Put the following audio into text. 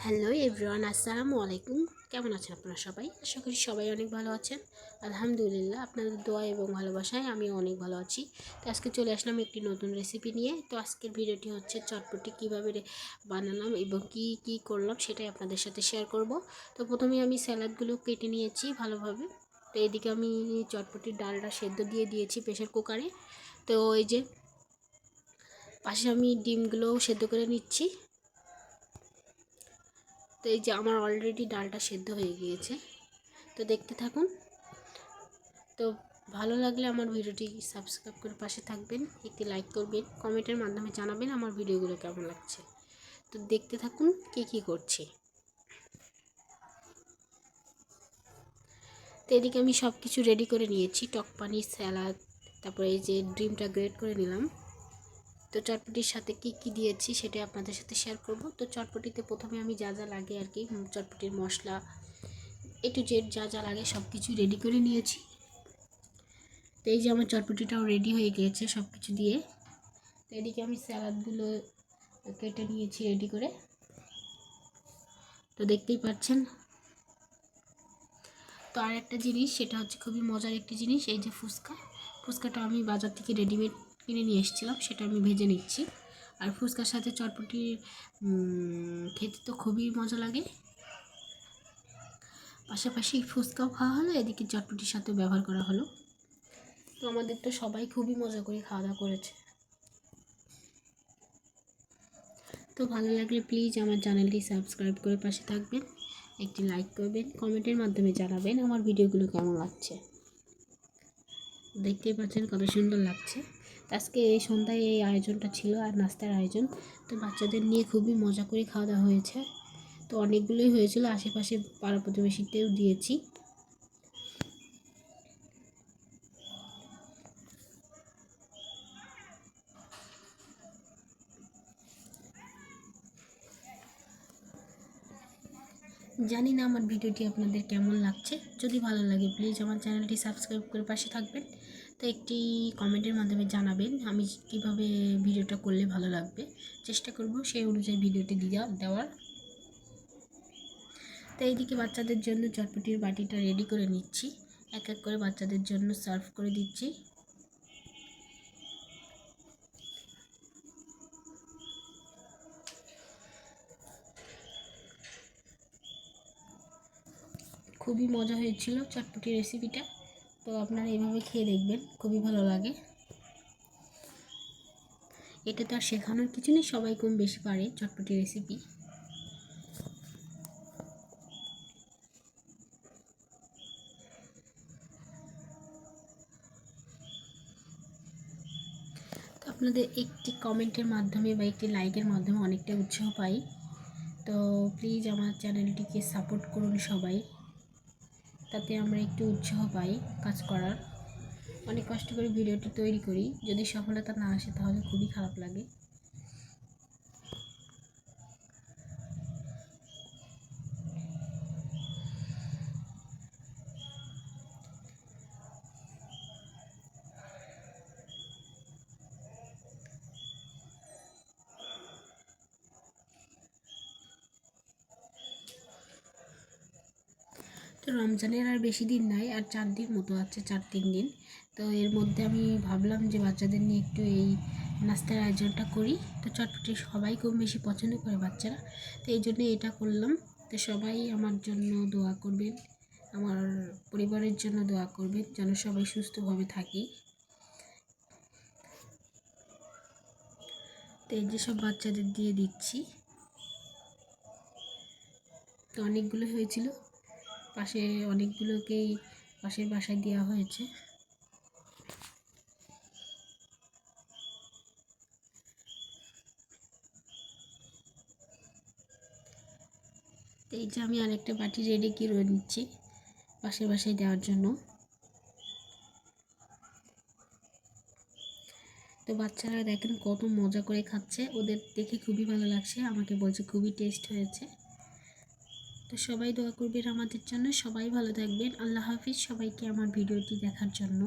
Hello everyone, আসসালামু আলাইকুম। কেমন আছেন আপনারা সবাই? আশা করি সবাই অনেক ভালো আছেন। আলহামদুলিল্লাহ, আপনাদের দোয়া এবং ভালোবাসায় আমিও অনেক ভালো আছি। তো আজকে চলে আসলাম একটি নতুন রেসিপি নিয়ে। তো আজকের ভিডিওটি হচ্ছে চটপটি কীভাবে বানালাম এবং কি করলাম সেটাই আপনাদের সাথে শেয়ার করব। তো প্রথমে আমি স্যালাডগুলো কেটে নিয়েছি ভালোভাবে। তো এদিকে আমি চটপটির ডালটা সেদ্ধ দিয়ে দিয়েছি প্রেশার কুকারে। তো এই যে পাশে আমি ডিমগুলোও সেদ্ধ করে নিচ্ছি। তো এই যে আমার অলরেডি ডালটা সেদ্ধ হয়ে গিয়েছে। তো দেখতে থাকুন। তো ভালো লাগলে আমার ভিডিওটি সাবস্ক্রাইব করে পাশে থাকবেন, একটি লাইক করবেন, কমেন্টের মাধ্যমে জানাবেন আমার ভিডিওগুলো কেমন লাগছে। তো দেখতে থাকুন কি করছি। তো এদিকে আমি সব কিছু রেডি করে নিয়েছি, টক পানি, স্যালাড, তারপরে এই যে ডিমটা গ্রেট করে নিলাম। তো চটপটির সাথে কি দিয়েছি সেটাই আপনাদের সাথে শেয়ার করব। তো চটপটিতে প্রথমে আমি যা লাগে আর কি, চটপটির মশলা এ টু জেড যা লাগে সব কিছু রেডি করে নিয়েছি। তো এই যে আমার চটপটিটাও রেডি হয়ে গিয়েছে সব কিছু দিয়ে। তো এদিকে আমি স্যালাডগুলো কেটে নিয়েছি রেডি করে। তো দেখতেই পাচ্ছেন। তো আর একটা জিনিস, সেটা হচ্ছে খুবই মজার একটি জিনিস, এই যে ফুচকাটা আমি বাজার থেকে রেডিমেড কিনে নিয়ে এসেছিলাম, সেটা আমি ভেজে নিচ্ছি। আর ফুচকার সাথে চটপটি খেতে তো খুবই মজা লাগে। পাশাপাশি ফুচকাও খাওয়া হলো, এদিকে চটপটির সাথেও ব্যবহার করা হলো। তো আমাদের তো সবাই খুবই মজা করে খাওয়া দাওয়া করেছে। তো ভালো লাগলে প্লিজ আমার চ্যানেলটি সাবস্ক্রাইব করে পাশে থাকবেন, একটি লাইক করবেন, কমেন্টের মাধ্যমে জানাবেন আমার ভিডিওগুলো কেমন লাগছে। দেখতেই পাচ্ছেন কত সুন্দর লাগছে। আজকে এই সন্ধ্যায় এই আয়োজনটা ছিল, আর নাস্তার আয়োজন। তো বাচ্চাদের নিয়ে খুবই মজা করে খাওয়া দাওয়া হয়েছে। তো অনেকগুলোই হয়েছিল, আশেপাশে পাড়া প্রতিবেশীতেও দিয়েছি। জানি না আমার ভিডিওটি আপনাদের কেমন লাগছে। যদি ভালো লাগে প্লিজ আমার চ্যানেলটি সাবস্ক্রাইব করে পাশে থাকবেন। তো একটি কমেন্টের মাধ্যমে জানাবেন আমি কিভাবে ভিডিওটা করলে ভালো লাগবে। চেষ্টা করব সেই অনুযায়ী ভিডিওটি দেওয়ার। তো এইদিকে বাচ্চাদের জন্য চটপটির বাটিটা রেডি করে নিচ্ছি, এক এক করে বাচ্চাদের জন্য সার্ভ করে দিচ্ছি। খুবই মজা হয়েছিল চটপটির রেসিপিটা। তো আপনারা এইভাবে খেয়ে দেখবেন, খুবই ভালো লাগে। এটা তো আর শেখানোর কিছু নেই, সবাই কম বেশি পারে চটপটি রেসিপি। তো আপনাদের একটি কমেন্টের মাধ্যমে বা একটি লাইকের মাধ্যমে অনেকটা উৎসাহ পাই। তো প্লিজ আমার চ্যানেলটিকে সাপোর্ট করুন সবাই, তাতে আমরা একটু উৎসাহ পাই কাজ করার। অনেক কষ্ট করে ভিডিওটি তৈরি করি, যদি সফলতা না আসে তাহলে খুবই খারাপ লাগে। তো রমজানের আর বেশি দিন নাই, আর 4 দিন মতো আছে, 4-3 দিন। তো এর মধ্যে আমি ভাবলাম যে বাচ্চাদের নিয়ে একটু এই নাস্তার আয়োজনটা করি। তো চটপটি সবাই খুব বেশি পছন্দ করে বাচ্চারা, তো এই জন্য এটা করলাম। তো সবাই আমার জন্য দোয়া করবেন, আমার পরিবারের জন্য দোয়া করবেন, যেন সবাই সুস্থভাবে থাকি। তো এই যে সব বাচ্চাদের দিয়ে দিচ্ছি। তো অনেকগুলো হয়েছিল, পাশে অনেকগুলোকেই পাশের বাসায় দেওয়া হয়েছে। তো এই যে আমি আরেকটা বাটি রেডি করে নিচ্ছি পাশের বাসায় দেওয়ার জন্য। তো বাচ্চারা দেখেন কত মজা করে খাচ্ছে, ওদের দেখে খুবই ভালো লাগছে, আমাকে বলছে খুবই টেস্ট হয়েছে। তো সবাই দোয়া করবেন আমাদের জন্য, সবাই ভালো থাকবেন। আল্লাহ হাফিজ সবাইকে আমার ভিডিওটি দেখার জন্য।